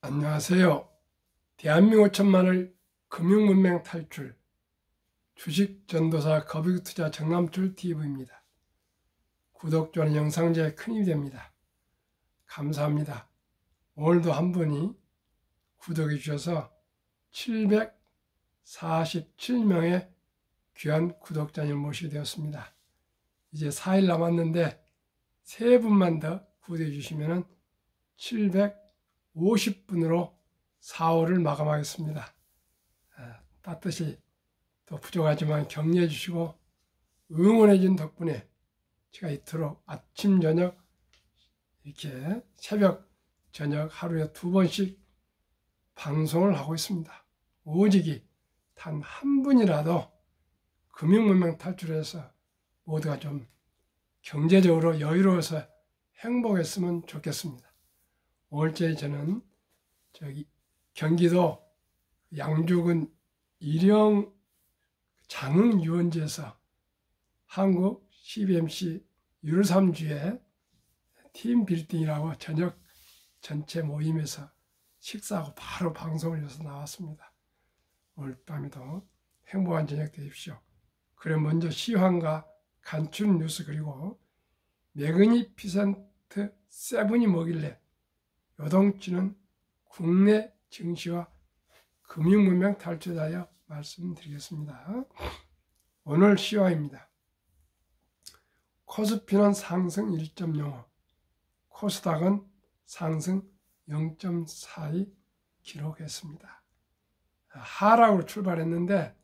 안녕하세요. 대한민국 천만을 금융문맹 탈출 주식전도사 거북이투자 정남출TV입니다. 구독, 좋아요, 영상 제에 큰 힘이 됩니다. 감사합니다. 오늘도 한 분이 구독해 주셔서 747명의 귀한 구독자님을 모시게 되었습니다. 이제 4일 남았는데 3분만 더 구독해 주시면 750분으로 4월을 마감하겠습니다. 따뜻히 또 부족하지만 격려해 주시고 응원해 준 덕분에 제가 이토록 아침 저녁 이렇게 새벽 저녁 하루에 2번씩 방송을 하고 있습니다. 오직이 단 한 분이라도 금융문맹 탈출해서 모두가 좀 경제적으로 여유로워서 행복했으면 좋겠습니다. 오늘째 저는 경기도 양주군 일영 장흥유원지에서 한국 CBMC 유로3주의 팀빌딩이라고 저녁 전체 모임에서 식사하고 바로 방송을 해서 나왔습니다. 오늘 밤에도 행복한 저녁 되십시오. 그럼 먼저 시황과 간추린 뉴스 그리고 매그니피센트 7이 뭐길래 요동치는 국내 증시와 금융문맹 탈출하여 말씀드리겠습니다. 오늘 시황입니다. 코스피는 상승 1.05, 코스닥은 상승 0.42 기록했습니다. 하락으로 출발했는데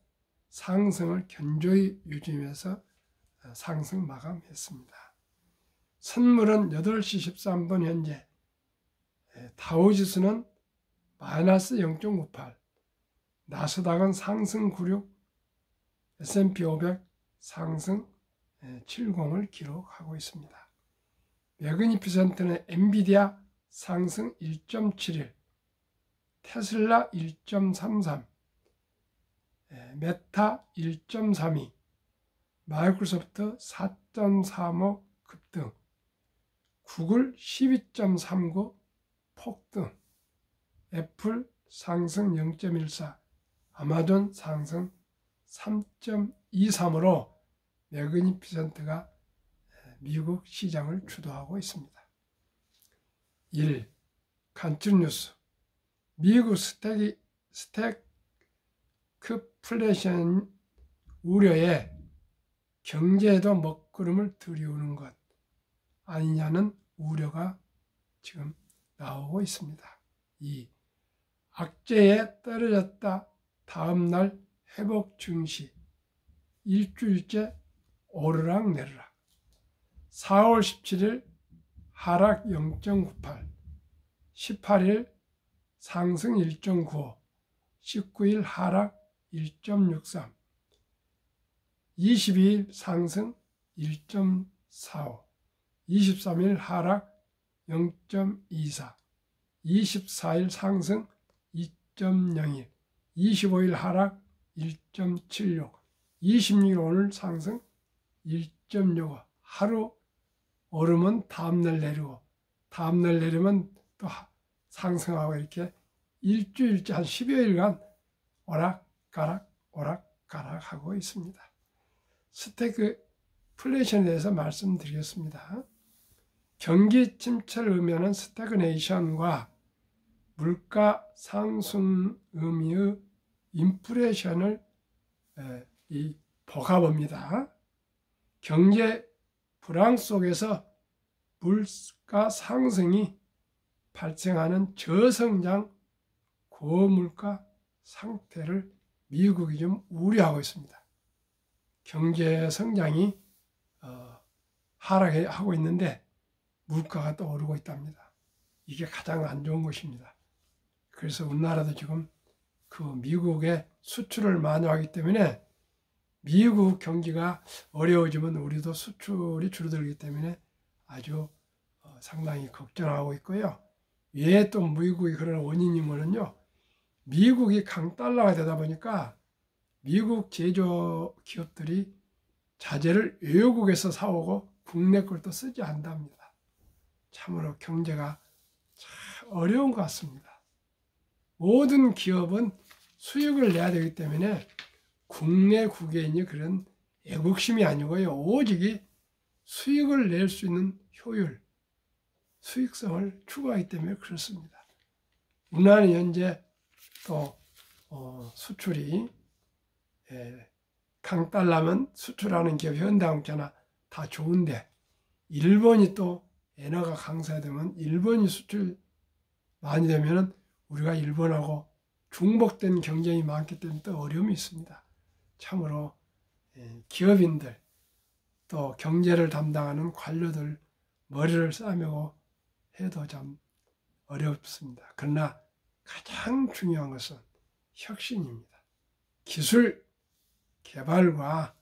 상승을 견조히 유지하면서 상승 마감했습니다. 선물은 8시 13분 현재 다우지수는 마이너스 0.98, 나스닥은 상승 96, S&P 500 상승 70을 기록하고 있습니다. 매그니피센트는 엔비디아 상승 1.71, 테슬라 1.33, 메타 1.32, 마이크로소프트 4.35 급등, 구글 12.39 폭등, 애플 상승 0.14, 아마존 상승 3.23으로 매그니피센트가 미국 시장을 주도하고 있습니다. 1. 간추린 뉴스. 미국 스태그플레이션 우려에 경제에도 먹구름을 들이우는 것 아니냐는 우려가 지금 나오고 있습니다. 2. 악재에 떨어졌다 다음날 회복 증시 일주일째 오르락내리락 4월 17일 하락 0.98, 18일 상승 1.95, 19일 하락 1.63, 22일 상승 1.45, 23일 하락 0.24, 24일 상승 2.01, 25일 하락 1.76, 26일 오늘 상승 1.65, 하루 오르면 다음날 내리고 다음날 내리면 또 상승하고 이렇게 일주일째 한 10여일간 오락가락 오락가락 하고 있습니다. 스태그플레이션에 대해서 말씀드리겠습니다. 경기 침체를 의미하는 스태그네이션과 물가 상승 의미의 인플레이션을 복합합니다. 경제 불황 속에서 물가 상승이 발생하는 저성장 고물가 상태를 미국이 좀 우려하고 있습니다. 경제 성장이 하락하고 있는데 물가가 또 오르고 있답니다. 이게 가장 안 좋은 것입니다. 그래서 우리나라도 지금 그 미국에 수출을 많이 하기 때문에 미국 경기가 어려워지면 우리도 수출이 줄어들기 때문에 아주 상당히 걱정하고 있고요. 왜 또 미국이 그런 원인이면요, 미국이 강달러가 되다 보니까 미국 제조 기업들이 자재를 외국에서 사오고 국내 걸 또 쓰지 않답니다. 참으로 경제가 참 어려운 것 같습니다. 모든 기업은 수익을 내야 되기 때문에 국내 국외인이 그런 애국심이 아니고요. 오직이 수익을 낼 수 있는 효율, 수익성을 추구하기 때문에 그렇습니다. 우리나라는 현재 또 수출이 강달라면 수출하는 기업 현대화학자나 다 좋은데 일본이 또 엔화가 강세되면 일본이 수출 많이 되면 우리가 일본하고 중복된 경쟁이 많기 때문에 또 어려움이 있습니다. 참으로 기업인들 또 경제를 담당하는 관료들 머리를 싸매고 해도 참 어렵습니다. 그러나 가장 중요한 것은 혁신입니다. 기술 개발과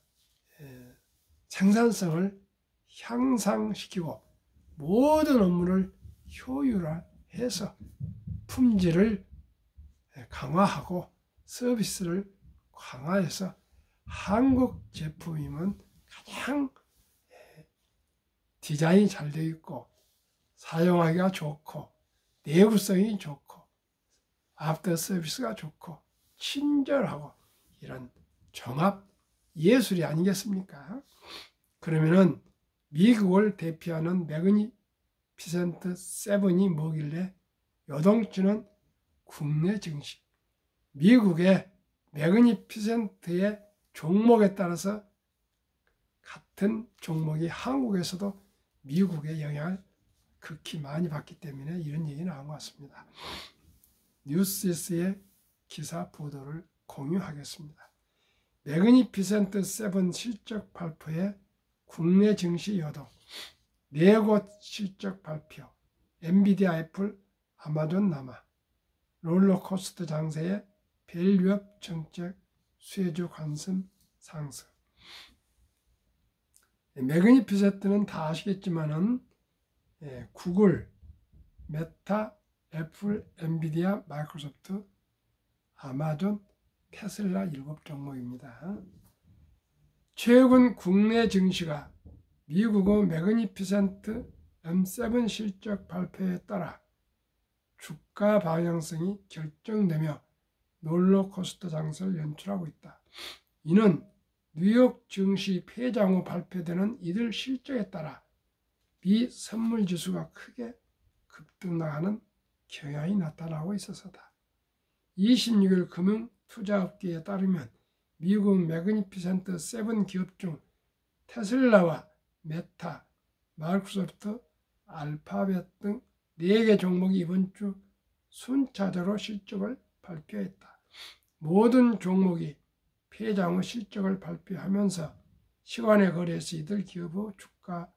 생산성을 향상시키고 모든 업무를 효율화해서 품질을 강화하고 서비스를 강화해서 한국 제품이면 가장 디자인이 잘 되어 있고 사용하기가 좋고 내구성이 좋고 아프터 서비스가 좋고 친절하고 이런 종합 예술이 아니겠습니까? 그러면은 미국을 대표하는 매그니피센트 세븐이 뭐길래 요동치는 국내 증시, 미국의 매그니피센트의 종목에 따라서 같은 종목이 한국에서도 미국의 영향을 극히 많이 받기 때문에 이런 얘기 나온 것 같습니다. 뉴시스의 기사 보도를 공유하겠습니다. 매그니피센트 세븐 실적 발표에 국내 증시 여동, 4곳 실적 발표, 엔비디아, 애플, 아마존 남아, 롤러코스터 장세의 밸류업 정책, 수혜주 관심 상승. 매그니피센트는 다 아시겠지만은 구글, 메타, 애플, 엔비디아, 마이크로소프트, 아마존, 테슬라 7종목입니다. 최근 국내 증시가 미국의 매그니피센트 M7 실적 발표에 따라 주가 방향성이 결정되며 롤러코스터 장세를 연출하고 있다. 이는 뉴욕 증시 폐장 후 발표되는 이들 실적에 따라 비선물 지수가 크게 급등하는 경향이 나타나고 있어서다. 26일 금융 투자업계에 따르면 미국 매그니피센트 7 기업 중 테슬라와 메타, 마이크로소프트, 알파벳 등 4개 종목이 이번 주 순차적으로 실적을 발표했다. 모든 종목이 폐장 후 실적을 발표하면서 시간의 거래에서 이들 기업의 주가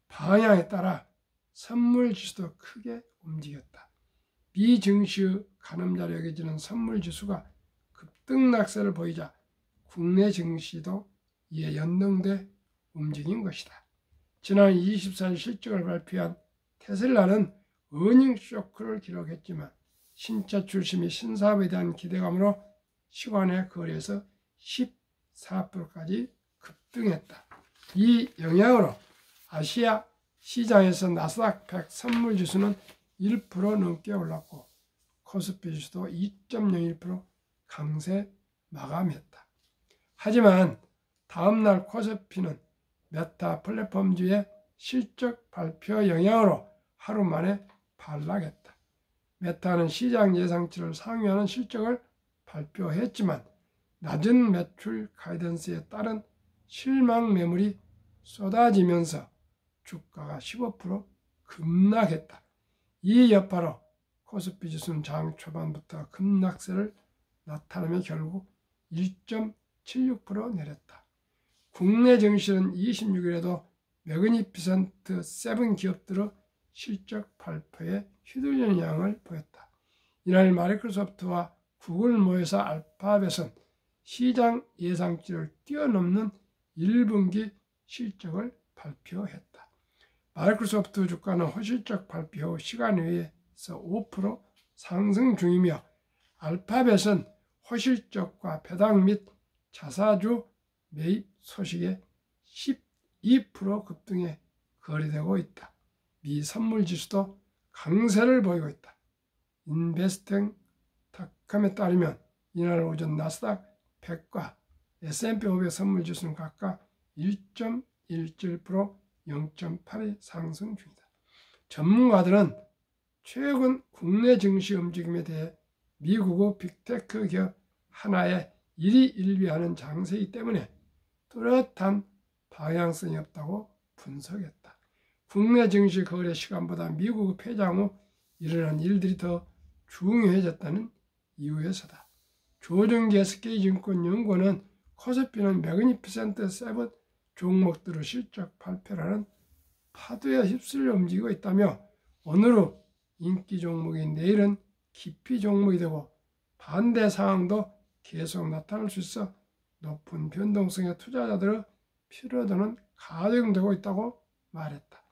방향에 따라 선물지수도 크게 움직였다. 비증시의 가늠자로 여겨지는 선물지수가 급등락세를 보이자 국내 증시도 이에 연동돼 움직인 것이다. 지난 24일 실적을 발표한 테슬라는 어닝 쇼크를 기록했지만 신차 출시 및 신사업에 대한 기대감으로 시간의 거래에서 14%까지 급등했다. 이 영향으로 아시아 시장에서 나스닥 100 선물지수는 1% 넘게 올랐고 코스피 지수도 2.01% 강세 마감했다. 하지만 다음날 코스피는 메타 플랫폼주의 실적 발표 영향으로 하루 만에 반락했다. 메타는 시장 예상치를 상회하는 실적을 발표했지만 낮은 매출 가이던스에 따른 실망 매물이 쏟아지면서 주가가 15% 급락했다. 이 여파로 코스피 지수는 장 초반부터 급락세를 나타내며 결국 1.76% 내렸다. 국내 증시는 26일에도 매그니피센트 7 기업들의 실적 발표에 휘둘리는 양을 보였다. 이날 마이크로소프트와 구글 모여서 알파벳은 시장 예상치를 뛰어넘는 1분기 실적을 발표했다. 마이크로소프트 주가는 호실적 발표 후 시간 외에서 5% 상승 중이며 알파벳은 호실적과 배당 및 자사주 매입 소식에 12% 급등해 거래되고 있다. 미 선물지수도 강세를 보이고 있다. 인베스팅 닷컴에 따르면 이날 오전 나스닥 100과 S&P 500 선물지수는 각각 1.17%, 0.82 상승 중이다. 전문가들은 최근 국내 증시 움직임에 대해 미국의 빅테크 기업 하나의 일희일비하는 장세이기 때문에 뚜렷한 방향성이 없다고 분석했다. 국내 증시 거래 시간보다 미국의 폐장 후 일어난 일들이 더 중요해졌다는 이유에서다. 조정기 SK증권연구원은 코스피는 매그니피센트 7 종목들의 실적 발표라는 파도에 휩쓸려 움직이고 있다며 오늘은 인기 종목인 내일은 기피 종목이 되고 반대 상황도 계속 나타날 수 있어 높은 변동성의 투자자들의 피로도는 가중되고 있다고 말했다.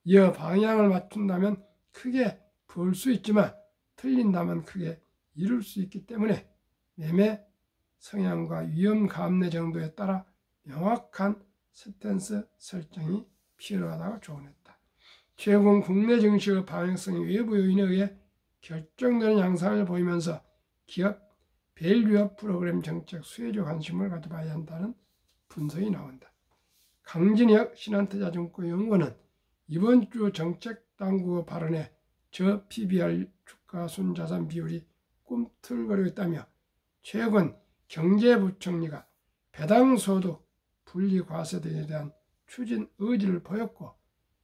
이어 방향을 맞춘다면 크게 벌 수 있지만 틀린다면 크게 잃을 수 있기 때문에 매매 성향과 위험 감내 정도에 따라 명확한 스탠스 설정이 필요하다고 조언했다. 최근 국내 증시의 방향성이 외부 요인에 의해 결정되는 양상을 보이면서 기업 밸류업 프로그램 정책 수혜주 관심을 가져봐야 한다는 분석이 나온다. 강진혁 신한투자증권연구원은 이번 주 정책 당국의 발언에 저 PBR 주가 순자산 비율이 꿈틀거리고 있다며 최근 경제부총리가 배당소득 분리과세 등에 대한 추진 의지를 보였고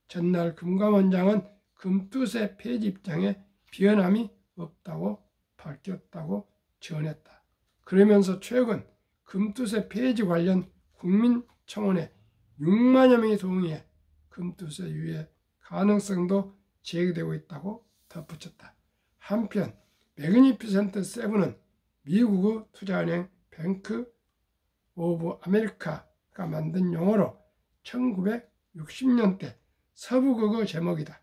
전날 금감원장은 금투세 폐지 입장에 변함이 없다고 밝혔다고 전했다. 그러면서 최근 금투세 폐지 관련 국민청원에 6만여 명이 동의해 금투세 유예 가능성도 제기되고 있다고 덧붙였다. 한편 매그니피센트 7은 미국의 투자은행 뱅크 오브 아메리카가 만든 용어로 1960년대 서부극의 제목이다.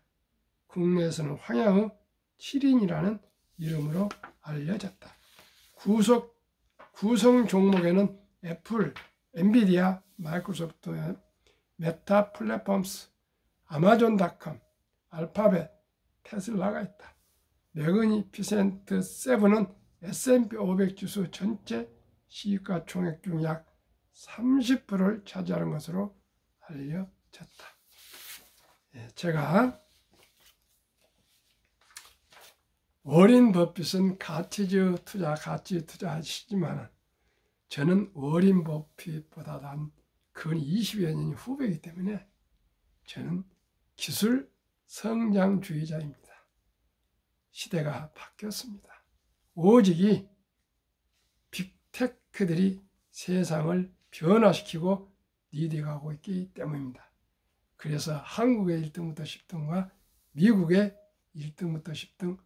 국내에서는 황야의 7인이라는 이름으로 알려졌다. 구성 종목에는 애플, 엔비디아, 마이크로소프트, 메타 플랫폼스, 아마존닷컴, 알파벳, 테슬라가 있다. 매그니피센트 7은 S&P 500 지수 전체 시가 총액 중 약 30%를 차지하는 것으로 알려졌다. 제가 워린 버핏은 가치 투자 하시지만 저는 워린 버핏보다 단 근 20여 년 후배이기 때문에 저는 기술 성장주의자입니다. 시대가 바뀌었습니다. 오직 빅테크들이 세상을 변화시키고 리드하고 있기 때문입니다. 그래서 한국의 1등부터 10등과 미국의 1등부터 10등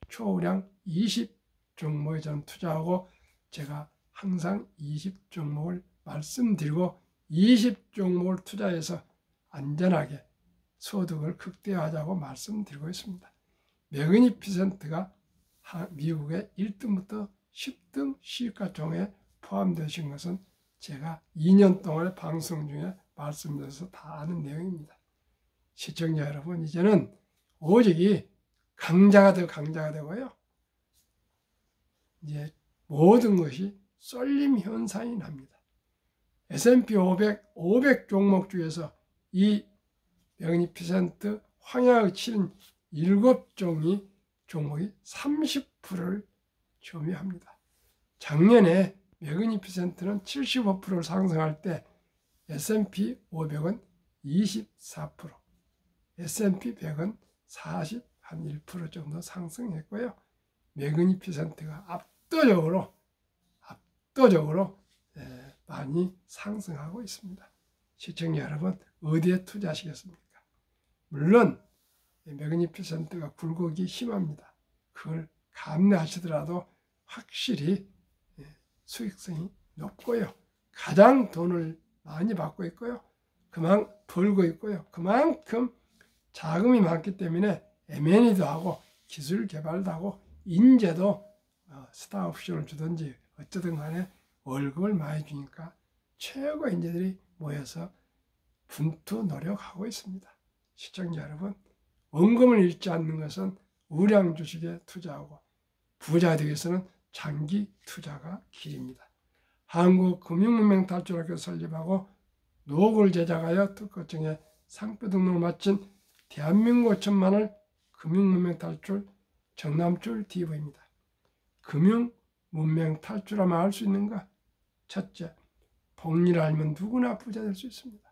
초우량 20 종목에 저는 투자하고 제가 항상 20 종목을 말씀드리고 20 종목을 투자해서 안전하게 소득을 극대화하자고 말씀드리고 있습니다. 매그니피센트가 미국의 1등부터 10등 시가총에 포함되신 것은 제가 2년 동안의 방송 중에 말씀드려서 다 아는 내용입니다. 시청자 여러분, 이제는 오직 강자가 되고요. 이제 모든 것이 쏠림 현상이 납니다. S&P 500 종목 중에서 이 매그니피센트 황야의 7인 7종목이 30%를 점유합니다. 작년에 매그니피센트는 75%를 상승할 때 S&P 500은 24%, S&P 100은 41% 정도 상승했고요. 매그니피센트가 압도적으로 많이 상승하고 있습니다. 시청자 여러분, 어디에 투자하시겠습니까? 물론 매그니피센트가 굴곡이 심합니다. 그걸 감내하시더라도 확실히 수익성이 높고요. 가장 돈을 많이 받고 있고요. 그만큼 벌고 있고요. 그만큼 자금이 많기 때문에 M&A도 하고 기술 개발도 하고 인재도 스타 옵션을 주든지 어쩌든 간에 월급을 많이 주니까 최고 인재들이 모여서 분투 노력하고 있습니다. 시청자 여러분, 원금을 잃지 않는 것은 우량 주식에 투자하고 부자 되기 위해서는 장기 투자가 길입니다. 한국금융문명탈출학교 설립하고 노고를 제작하여 특허청에 상표 등록을 마친 대한민국 천만을 금융문명탈출 정남출 DV입니다. 금융문명탈출하면 알 수 있는가? 첫째, 복리를 알면 누구나 부자 될 수 있습니다.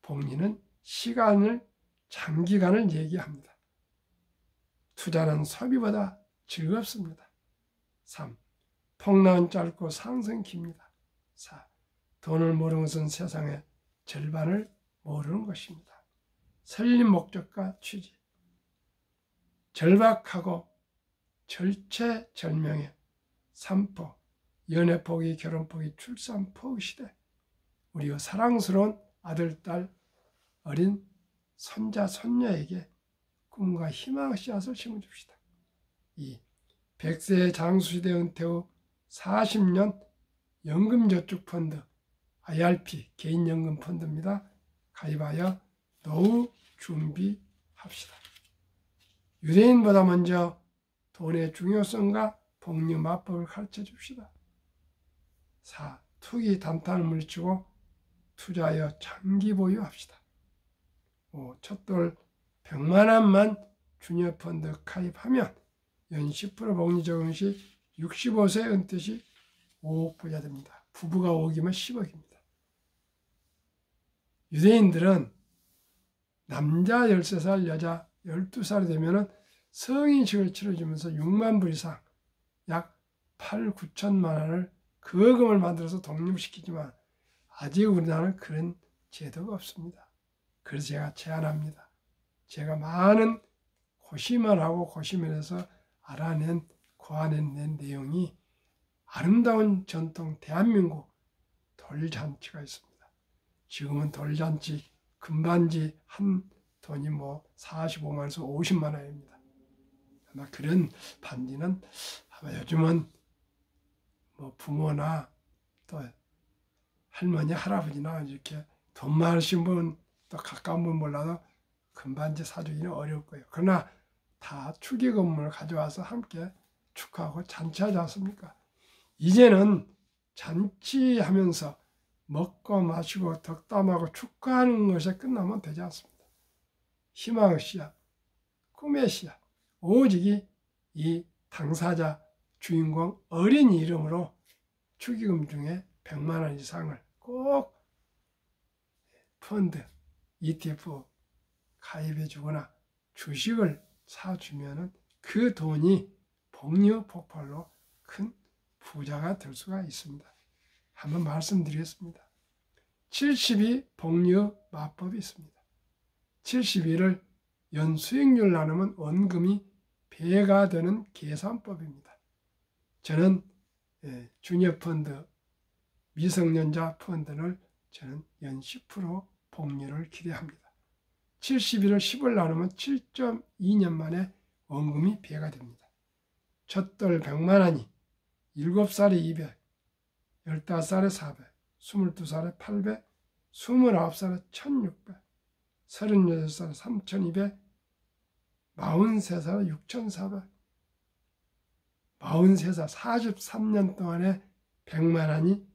복리는 시간을, 장기간을 얘기합니다. 투자는 소비보다 즐겁습니다. 3. 폭락은 짧고 상승은 깁니다. 4. 돈을 모르는 것은 세상의 절반을 모르는 것입니다. 설립 목적과 취지. 절박하고 절체절명의 산포, 연애포기, 결혼포기, 출산포기 시대. 우리가 사랑스러운 아들, 딸, 어린 손자, 손녀에게 꿈과 희망의 씨앗을 심어줍시다. 2. 100세 장수시대 은퇴 후 40년 연금저축펀드 IRP 개인연금 펀드입니다. 가입하여 노후 준비합시다. 유대인보다 먼저 돈의 중요성과 복리 마법을 가르쳐 줍시다. 4. 투기 단탄을 물리치고 투자하여 장기 보유합시다. 5. 첫돌 100만 원만 주니어 펀드 가입하면 연 10% 복리 적용 시 65세 은퇴 시 5억 부자 됩니다. 부부가 5억이면 10억입니다. 유대인들은 남자 13살, 여자 12살이 되면 성인식을 치러주면서 6만 불 이상 약 8, 9천만 원을 거금을 만들어서 독립시키지만 아직 우리나라는 그런 제도가 없습니다. 그래서 제가 제안합니다. 제가 많은 고심을 하고 고심을 해서 알아낸, 고안해낸 내용이 아름다운 전통 대한민국 돌잔치가 있습니다. 지금은 돌잔치 금반지 한 돈이 45만 원에서 50만 원입니다. 아마 그런 반지는 아마 요즘은 부모나 또 할머니, 할아버지나 이렇게 돈 많으신 분, 또 가까운 분 몰라도 금반지 사주기는 어려울 거예요. 그러나 다 축의금을 가져와서 함께 축하하고 잔치하지 않습니까? 이제는 잔치하면서 먹고 마시고 덕담하고 축하하는 것에 끝나면 되지 않습니다. 희망의 씨앗, 꿈의 씨앗, 오직 이 당사자, 주인공 어린이 이름으로 축의금 중에 100만 원 이상을 꼭 펀드, ETF 가입해 주거나 주식을 사주면 그 돈이 복리의 폭발로 큰 부자가 될 수가 있습니다. 한번 말씀드리겠습니다. 70이 복리의 마법이 있습니다. 72를 연 수익률 나누면 원금이 배가 되는 계산법입니다. 저는 주니어 펀드, 미성년자 펀드를 저는 연 10% 복리를 기대합니다. 71을 10을 나누면 7.2년 만에 원금이 배가 됩니다. 첫돌 100만 원이 7살에 200, 15살에 400, 22살에 800, 29살에 1600, 36살에 3200, 43살에 6400, 43살 43년 동안에 100만 원이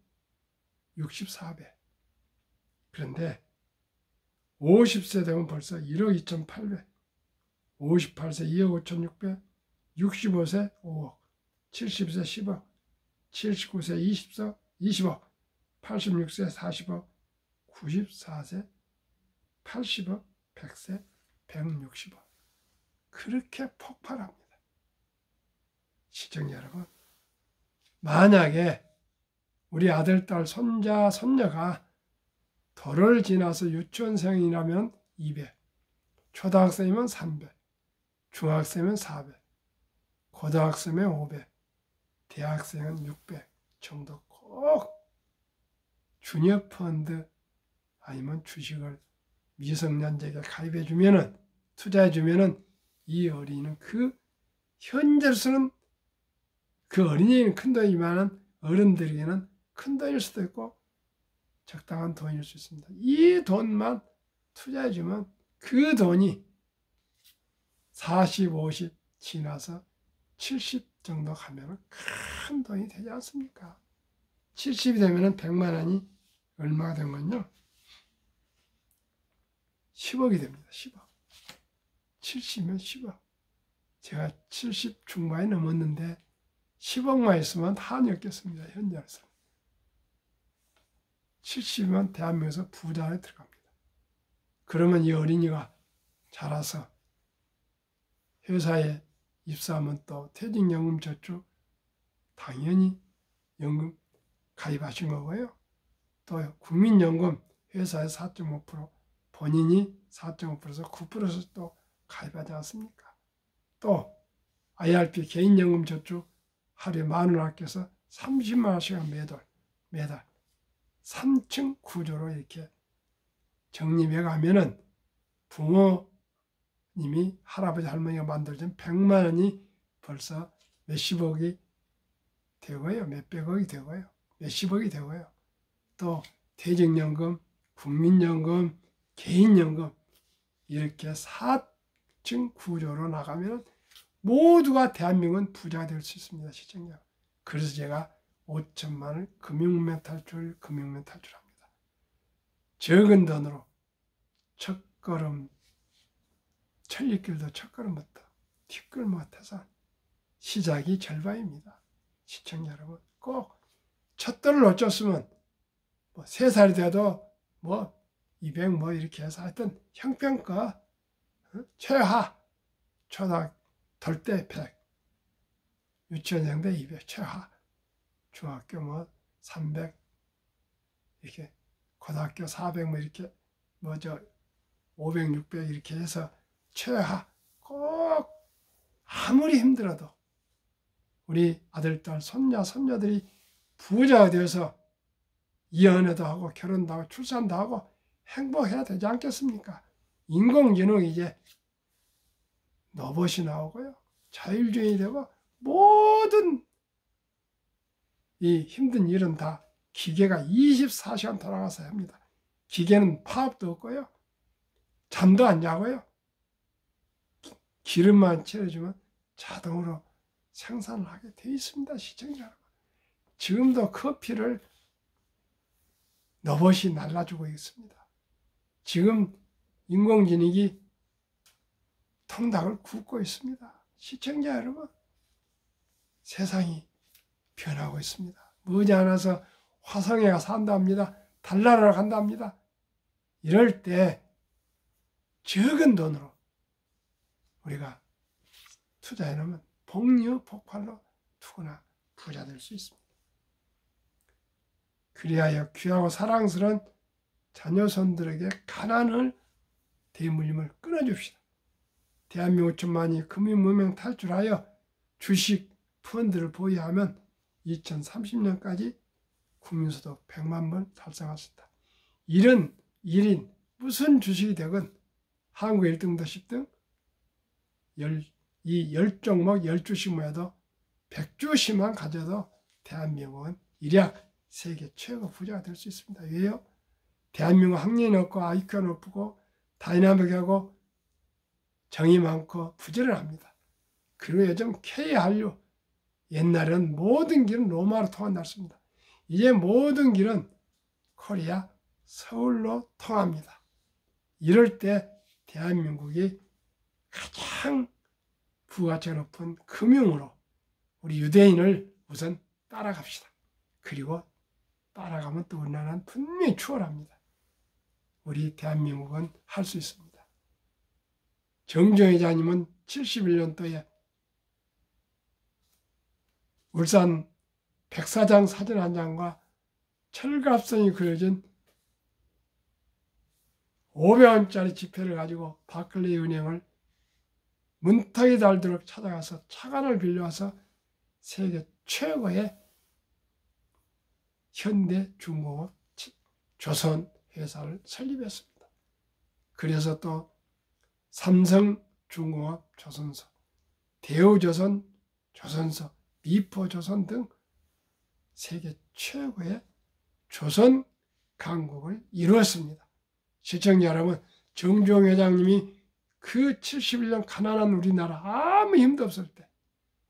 64배. 그런데 50세 되면 벌써 1억 2,800, 58세 2억 5,600, 65세 5억, 70세 10억, 79세 20억, 86세 40억, 94세 80억, 100세 160억. 그렇게 폭발합니다. 시청자 여러분, 만약에 우리 아들, 딸, 손자, 손녀가 도를 지나서 유치원생이라면 200, 초등학생이면 300, 중학생이면 400, 고등학생이면 500, 대학생은 600 정도 꼭 주니어 펀드 아니면 주식을 미성년자에게 가입해주면은, 투자해주면은 이 어린이는 현재로서는 그 어린이는 큰 돈이지만 어른들에게는 큰 돈일 수도 있고 적당한 돈일 수 있습니다. 이 돈만 투자해주면 그 돈이 40, 50 지나서 70 정도 가면 큰 돈이 되지 않습니까? 70이 되면 100만 원이 얼마가 된 건요? 10억이 됩니다. 10억. 70이면 10억. 제가 70 중반이 넘었는데 10억만 있으면 한이었겠습니다. 현재로서. 70이면 대한민국에서 부자에 들어갑니다. 그러면 이 어린이가 자라서 회사에 입사하면 또 퇴직연금 저축 당연히 연금 가입하신 거고요. 또 국민연금 회사에 4.5% 본인이 4.5%에서 9%에서 또 가입하지 않습니까? 또 IRP 개인연금 저축 하루에 10,000원 아껴서 30만 원씩 매달 3층 구조로 이렇게 적립해 가면은 부모님이 할아버지 할머니가 만들어준 100만 원이 벌써 몇십억이 되고요. 몇백억이 되고요. 몇십억이 되고요. 또 퇴직연금, 국민연금, 개인연금 이렇게 4층 구조로 나가면 모두가 대한민국은 부자가 될 수 있습니다. 시청자. 그래서 제가 5천만 원을 금융면 탈출합니다. 적은 돈으로 첫걸음, 천리길도 첫걸음부터 뒷걸 못해서 시작이 절반입니다. 시청자 여러분, 꼭 첫 돈을 놓쳤으면 뭐 3살이 돼도 뭐 200 뭐 이렇게 해서 하여튼 형평가 최하 초등학교 덜 때 100 유치원생 때 200 최하 중학교 뭐 300 이렇게 고등학교 400 뭐 이렇게 뭐 저 500, 600 이렇게 해서 최하 꼭 아무리 힘들어도 우리 아들, 딸, 손자, 손녀들이 부자가 되어서 이혼도 하고 결혼도 하고 출산도 하고 행복해야 되지 않겠습니까? 인공지능 이제 로봇이 나오고요. 자율주행이 되고 모든 이 힘든 일은 다 기계가 24시간 돌아가서 합니다. 기계는 파업도 없고요. 잠도 안 자고요. 기름만 채워주면 자동으로 생산을 하게 되어 있습니다. 시청자 여러분. 지금도 커피를 로봇이 날라주고 있습니다. 지금 인공지능이 통닭을 굽고 있습니다. 시청자 여러분, 세상이 변하고 있습니다. 머지않아서 화성에 가서 한답니다. 달나라로 간답니다. 이럴 때 적은 돈으로 우리가 투자해 놓으면 복류폭발로 누구나 부자 될 수 있습니다. 그리하여 귀하고 사랑스러운 자녀손들에게 가난을 대물림을 끊어줍시다. 대한민국 5천만이 금융무명 탈출하여 주식 펀드를 보유하면 2030년까지 국민소득 100만 번 달성할 수 있다. 이런 일인 무슨 주식이 되건 한국 1등도 10등 이 10종목 10주씩 모여도 100주씩만 가져도 대한민국은 일약 세계 최고 부자가 될 수 있습니다. 왜요? 대한민국 학력이 높고 IQ가 높고 다이나믹하고 정이 많고 부지런합니다. 그리고 요즘 KRU 옛날에는 모든 길은 로마로 통한다습니다. 이제 모든 길은 코리아 서울로 통합니다. 이럴 때 대한민국이 가장 부가치가 높은 금융으로 우리 유대인을 우선 따라갑시다. 그리고 따라가면 또 우리나라는 분명히 추월합니다. 우리 대한민국은 할 수 있습니다. 정종 회장님은 71년도에 울산 백사장 사진 한 장과 철갑선이 그려진 500원짜리 지폐를 가지고 바클리 은행을 문턱이 닳도록 찾아가서 차관을 빌려와서 세계 최고의 현대중공업 조선 회사를 설립했습니다. 그래서 또 삼성중공업 조선소, 대우조선 조선소, 미포조선 등 세계 최고의 조선 강국을 이루었습니다. 시청자 여러분, 정주영 회장님이 그 71년 가난한 우리나라 아무 힘도 없을 때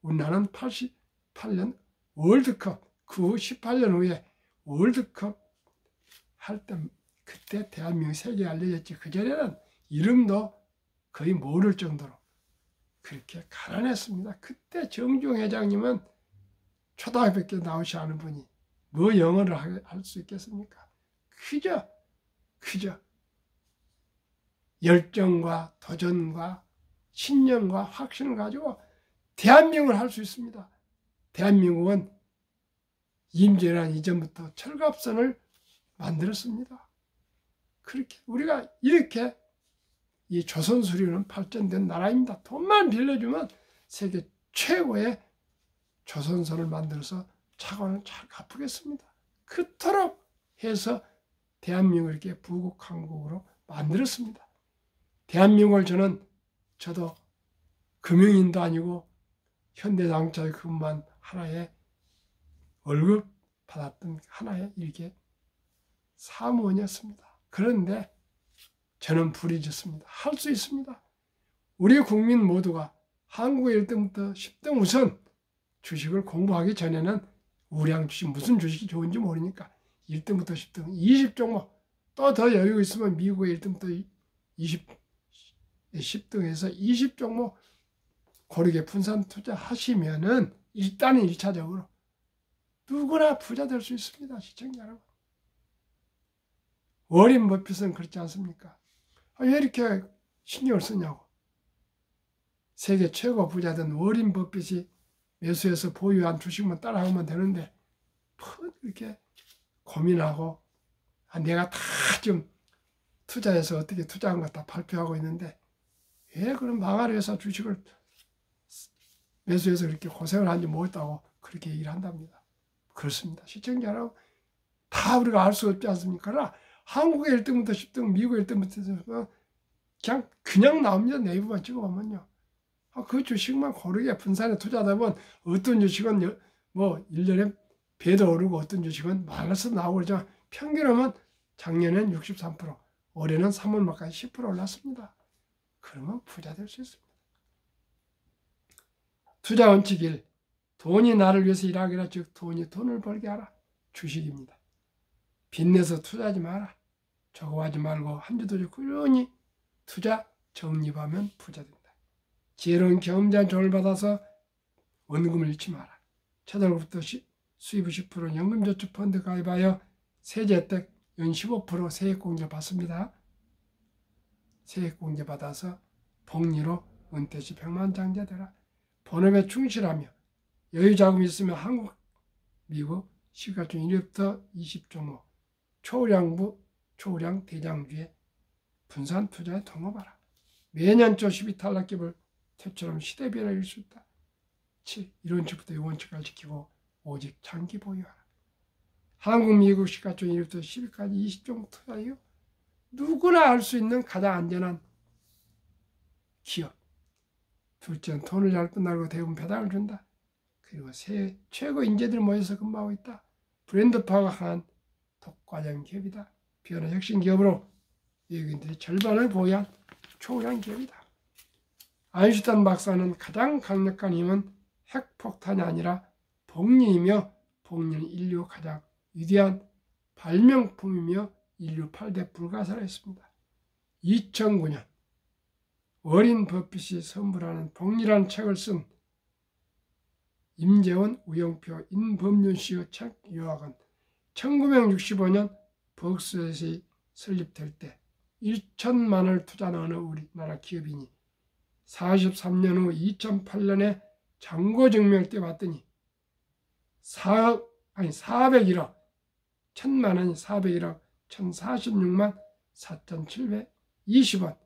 우리나라는 88년 월드컵, 그 후 18년 후에 월드컵 할 때 그때 대한민국 세계에 알려졌지. 그전에는 이름도 거의 모를 정도로 그렇게 가난했습니다. 그때 정주영 회장님은 초등학교밖에 나오지 않은 분이 뭐 영어를 할 수 있겠습니까? 그저 열정과 도전과 신념과 확신을 가지고 대한민국을 할 수 있습니다. 대한민국은 임진왜란 이전부터 철갑선을 만들었습니다. 그렇게 우리가 이렇게 이 조선수리는 발전된 나라입니다. 돈만 빌려주면 세계 최고의 조선선을 만들어서 차관을 잘 갚겠습니다. 그토록 해서 대한민국을 이렇게 부국항국으로 만들었습니다. 대한민국을 저도 금융인도 아니고 현대자동차에 근무한 하나의 월급 받았던 하나의 이렇게 사무원이었습니다. 그런데 저는 불이 졌습니다. 할 수 있습니다. 우리 국민 모두가 한국의 1등부터 10등 우선 주식을 공부하기 전에는 우량 주식 무슨 주식이 좋은지 모르니까 1등부터 10등 20종목 또 더 여유 있으면 미국의 1등부터 10등에서 20종목 고르게 분산 투자하시면은 일단은 1차적으로 누구나 부자 될 수 있습니다. 시청자 여러분. 워린 버핏은 그렇지 않습니까? 왜 이렇게 신경을 쓰냐고. 세계 최고 부자된 워린 버핏이 매수해서 보유한 주식만 따라하면 되는데 이렇게 고민하고 내가 다 좀 투자해서 어떻게 투자한 거 다 발표하고 있는데 왜 그런 망할 회사 주식을 매수해서 그렇게 고생을 하는지 모르겠다고 그렇게 얘기를 한답니다. 그렇습니다. 시청자 여러분, 다 우리가 알 수 없지 않습니까? 그러나 한국의 1등부터 10등, 미국의 1등부터 10등 그냥 나옵니다. 네이버만 찍어보면요. 그 주식만 고르게 분산해 투자하다 보면 어떤 주식은 뭐 1년에 배도 오르고 어떤 주식은 마이너스 나오고 그러지만 평균하면 작년엔 63%, 올해는 3월 말까지 10% 올랐습니다. 그러면 부자 될 수 있습니다. 투자 원칙 1. 돈이 나를 위해서 일하기라, 즉 돈이 돈을 벌게 하라. 주식입니다. 빚내서 투자하지 마라. 저거하지 말고 한 주도 좀 꾸준히 투자 적립하면 부자 된다. 지혜로운 경험자의 조언을 받아서 원금을 잃지 마라. 첫 월급부터 수입 10% 연금저축펀드 가입하여 세제 혜택 연 15% 세액공제 받습니다. 세액공제 받아서 복리로 은퇴 시 백만장자 되라. 본업에 충실하며 여유자금이 있으면 한국, 미국 시가총 1위부터 20종목 초우량 대장주에 분산 투자에 동업하라. 매년 초 12탈락기를 태처럼 시대 변화를 이룰 수 있다. 7. 이런 원칙부터 이 원칙을 지키고 오직 장기 보유하라. 한국, 미국 시가총 1위부터 10위까지 20종목 투자이요. 누구나 알 수 있는 가장 안전한 기업. 둘째는 돈을 잘 끝나고 대부분 배당을 준다. 그리고 최고 인재들 모여서 근무하고 있다. 브랜드 파워가 강한 독과점 기업이다. 변화 혁신 기업으로 외국인들의 절반을 보유한 초우량 기업이다. 아인슈타인 박사는 가장 강력한 힘은 핵폭탄이 아니라 복리이며 복리는 인류 가장 위대한 발명품이며 인류 8대 불가사라 했습니다. 2009년 워린 버핏이 선물하는 복리라는 책을 쓴 임재원, 우영표, 인범윤 씨의 책 요약은 1965년 버크셔일이 설립될 때 1천만 원을 투자한 어느 우리나라 기업인이 43년 후 2008년에 잔고증명을 떼봤더니 401억 1천만 원이 401억 1046만 4,720원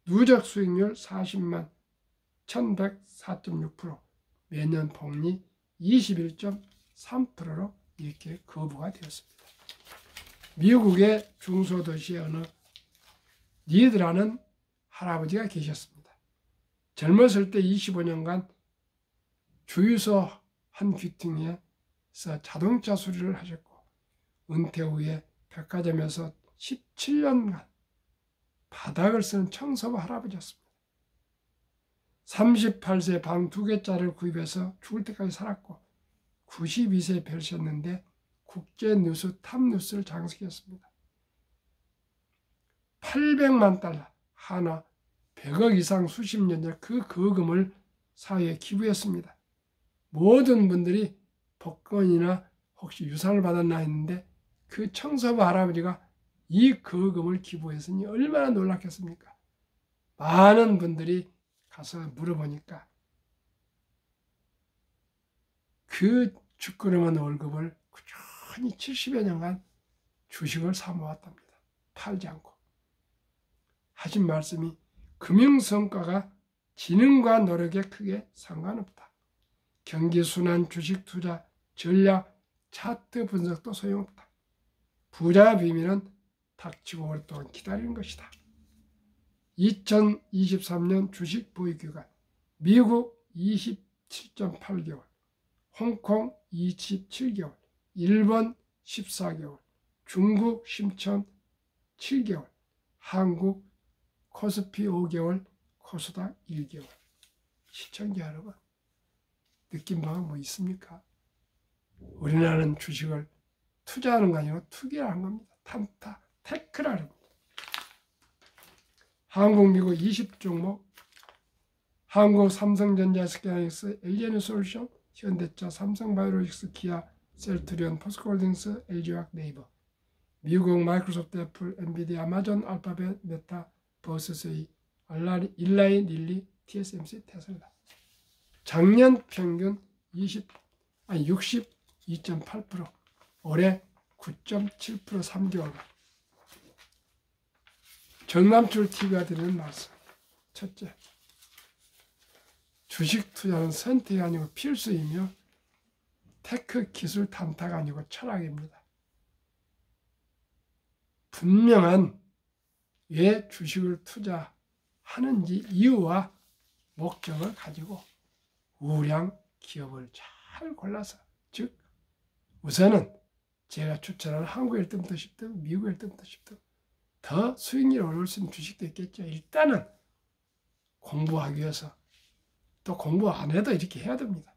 누적 수익률 40만 1104.6% 매년 복리 21.3%로 이렇게 거부가 되었습니다. 미국의 중소도시의 어느 리드라는 할아버지가 계셨습니다. 젊었을 때 25년간 주유소 한 귀퉁이에서 자동차 수리를 하셨고 은퇴 후에 백화점에서 17년간 바닥을 쓰는 청소부 할아버지였습니다. 38세 방 2개짜리를 구입해서 죽을 때까지 살았고 92세에 펼쳤는데 국제뉴스 탑뉴스를 장식했습니다. 800만 달러, 하나 100억 이상 수십 년 전 그 거금을 사회에 기부했습니다. 모든 분들이 복권이나 혹시 유산을 받았나 했는데 그 청소부 할아버지가 이 거금을 기부했으니 얼마나 놀랐겠습니까? 많은 분들이 가서 물어보니까 그 주꾸름한 월급을 꾸준히 70여 년간 주식을 사모았답니다. 팔지 않고. 하신 말씀이 금융성과가 지능과 노력에 크게 상관없다. 경기순환, 주식 투자, 전략, 차트 분석도 소용없다. 부자의 비밀은 닥치고 오랫동안 기다리는 것이다. 2023년 주식 보유기간 미국 27.8개월, 홍콩 27개월, 일본 14개월, 중국 심천 7개월, 한국 코스피 5개월, 코스닥 1개월. 시청자 여러분, 느낀 바가 뭐 있습니까? 우리나라는 주식을 투자하는 거 아니고 투기하는 겁니다. 탄타, 테크라는 겁니다. 한국, 미국 20종목, 한국 삼성전자, SK하이닉스, LG에너지솔루션, 현대차, 삼성바이오로직스, 기아, 셀트리온, 포스코홀딩스, LG화학, 네이버. 미국 마이크로소프트, 애플, 엔비디아, 아마존, 알파벳, 메타, 버스세이, 일라인, 릴리, TSMC, 테슬라. 작년 평균 62.8%, 올해 9.7% 3개월간. 정남출 TV가 드리는 말씀. 첫째, 주식 투자는 선택이 아니고 필수이며 테크 기술 탐탁 아니고 철학입니다. 분명한 왜 주식을 투자하는지 이유와 목적을 가지고 우량 기업을 잘 골라서, 즉 우선은 제가 추천하는 한국 1등부터 10등, 미국 1등부터 10등, 더 수익률이 오를 수 있는 주식도 있겠죠. 일단은 공부하기 위해서, 또 공부 안 해도 이렇게 해야 됩니다.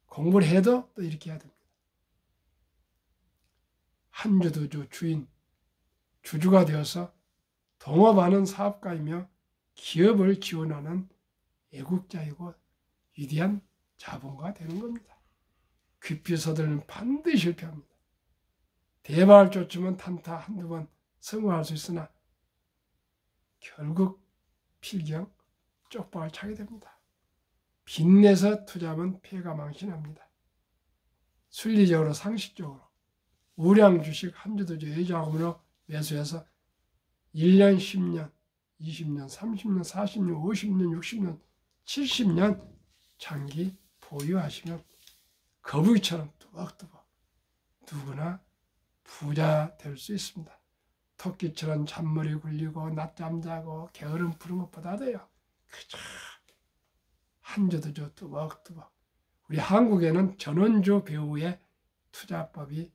공부를 해도 또 이렇게 해야 됩니다. 한주두주 주인, 주주가 되어서 동업하는 사업가이며 기업을 지원하는 애국자이고 위대한 자본가가 되는 겁니다. 급히 서들은 반드시 실패합니다. 대박을 쫓으면 탄타 한두 번 성공할 수 있으나 결국 필경 쪽박을 차게 됩니다. 빚내서 투자하면 폐가 망신합니다. 순리적으로 상식적으로 우량 주식 한주두주 예자금으로 매수해서 1년, 10년, 20년, 30년, 40년, 50년, 60년, 70년 장기 보유하시면 거북이처럼 뚜벅뚜벅 누구나 부자 될 수 있습니다. 토끼처럼 잔머리 굴리고 낮잠 자고 게으름 부른 것보다도요, 그저 한주두주 뚜벅뚜벅. 우리 한국에는 전원주 배우의 투자법이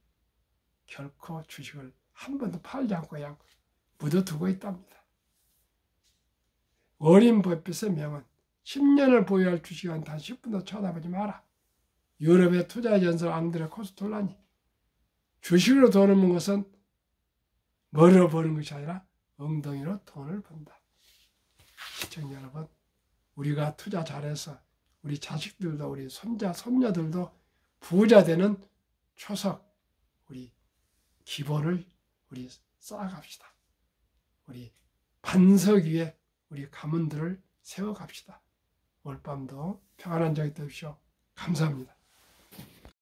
결코 주식을 한 번도 팔지 않고 그냥 묻어두고 있답니다. 워린 버핏의 명언, 10년을 보유할 주식은 단 10분도 쳐다보지 마라. 유럽의 투자 전설 앙드레 코스톨라니, 주식으로 돈을 버는 것은 머리로 버는 것이 아니라 엉덩이로 돈을 번다. 시청자 여러분, 우리가 투자 잘해서 우리 자식들도 우리 손자, 손녀들도 부자 되는 초석, 우리 기본을 우리 쌓아갑시다. 우리 반석 위에 우리 가문들을 세워갑시다. 오늘 밤도 평안한 저녁 되십시오. 감사합니다.